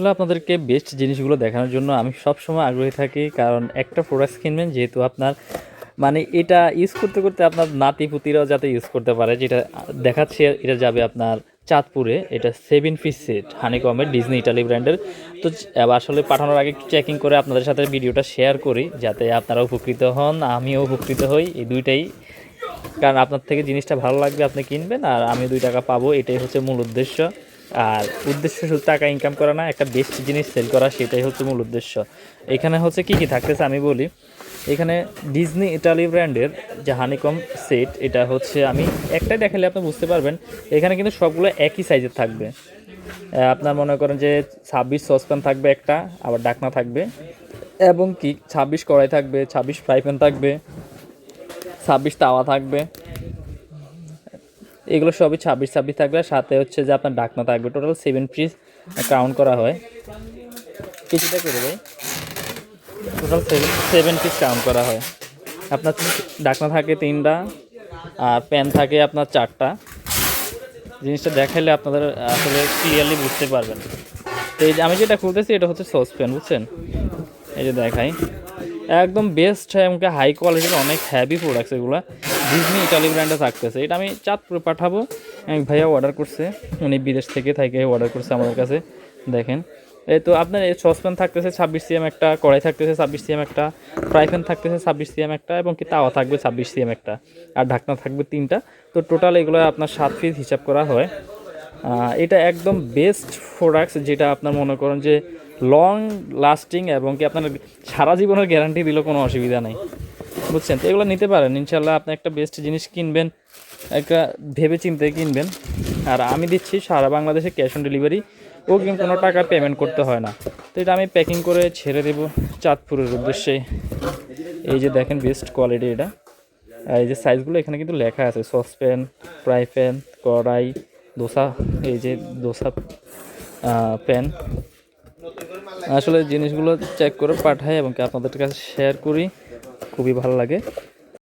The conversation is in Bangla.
আসলে আপনাদেরকে বেস্ট জিনিসগুলো দেখানোর জন্য আমি সবসময় আগ্রহী থাকি, কারণ একটা প্রোডাক্টস কিনবেন যেহেতু আপনার মানে এটা ইউজ করতে করতে আপনার নাতিপুতিরাও যাতে ইউজ করতে পারে। যেটা দেখাচ্ছে এটা যাবে আপনার চাঁদপুরে, এটা 7 পিস সেট হানিকমের ডিজনি ইটালি ব্র্যান্ডের। তো আসলে পাঠানোর আগে একটু চেকিং করে আপনাদের সাথে ভিডিওটা শেয়ার করি যাতে আপনারা উপকৃত হন, আমিও উপকৃত হই, এই দুইটাই। কারণ আপনার থেকে জিনিসটা ভালো লাগবে, আপনি কিনবেন আর আমি 2 টাকা পাবো, এটাই হচ্ছে মূল উদ্দেশ্য। আর উদ্দেশ্য শুধু টাকা ইনকাম করা না, একটা বেস্ট জিনিস সেল করা, সেটাই হচ্ছে মূল উদ্দেশ্য। এখানে হচ্ছে কি কি থাকতেছে আমি বলি। এখানে ডিজনি ইটালি ব্র্যান্ডের যে হানিকম সেট, এটা হচ্ছে আমি একটাই দেখালে আপনি বুঝতে পারবেন। এখানে কিন্তু সবগুলো একই সাইজের থাকবে। আপনার মনে করেন যে 26 সসপ্যান থাকবে একটা, আবার ডাকনা থাকবে, এবং কি 26 কড়াই থাকবে, 26 ফ্রাই প্যান থাকবে, 26 তাওয়া থাকবে। এগুলো সবই 26 থাকবে। সাথে হচ্ছে যে আপনার ডাকনা থাকবে। টোটাল 7 পিস কাউন্ট করা হয়। কিছুটা করে দেয়, টোটাল 7 পিস কাউন্ট করা হয়। আপনার ডাকনা থাকে 3টা আর প্যান থাকে আপনার 4টা। জিনিসটা দেখাইলে আপনাদের আসলে ক্লিয়ারলি বুঝতে পারবেন। তো এই যে আমি যেটা খুলতেছি এটা হচ্ছে সসপ্যান, বুঝছেন? এই যে দেখাই, একদম বেস্ট এমনকি হাই কোয়ালিটির অনেক হ্যাভি প্রোডাক্টস এগুলো ডিজনি ইটালি ব্র্যান্ডে থাকতেছে। এটা আমি চাঁদপুরে পাঠাবো, এক ভাইয়া অর্ডার করছে, উনি বিদেশ থেকে অর্ডার করছে আমাদের কাছে। দেখেন, এই তো আপনার এই সসপ্যান থাকতেছে 26 cm একটা, কড়াই থাকতেছে 26 cm একটা, ফ্রাই প্যান থাকতেছে 26 cm একটা, এবং কি তাওয়া থাকবে 26 cm একটা, আর ঢাকনা থাকবে 3টা। তো টোটাল এগুলো আপনার 7 পিস হিসাব করা হয়। এটা একদম বেস্ট প্রোডাক্টস, যেটা আপনার মনে করেন যে লং লাস্টিং, এবং কি আপনার সারা জীবনের গ্যারান্টি দিলেও কোনো অসুবিধা নেই, বুঝছেন? তো এগুলো নিতে পারেন ইনশাল্লাহ। আপনি একটা বেস্ট জিনিস কিনবেন, একটা ভেবে চিন্তে কিনবেন। আর আমি দিচ্ছি সারা বাংলাদেশে ক্যাশ অন ডেলিভারি, ও কিন্তু কোনো টাকা পেমেন্ট করতে হয় না। তো এটা আমি প্যাকিং করে ছেড়ে দেবো চাঁদপুরের উদ্দেশ্যে। এই যে দেখেন বেস্ট কোয়ালিটি এটা। আর এই যে সাইজগুলো এখানে কিন্তু লেখা আছে, সসপ্যান, ফ্রাই প্যান, কড়াই, দোসা, এই যে দোসা প্যান। আসলে জিনিসগুলো চেক করে পাঠাই এবং কি আপনাদের কাছে শেয়ার করি, খুবই ভালো লাগে।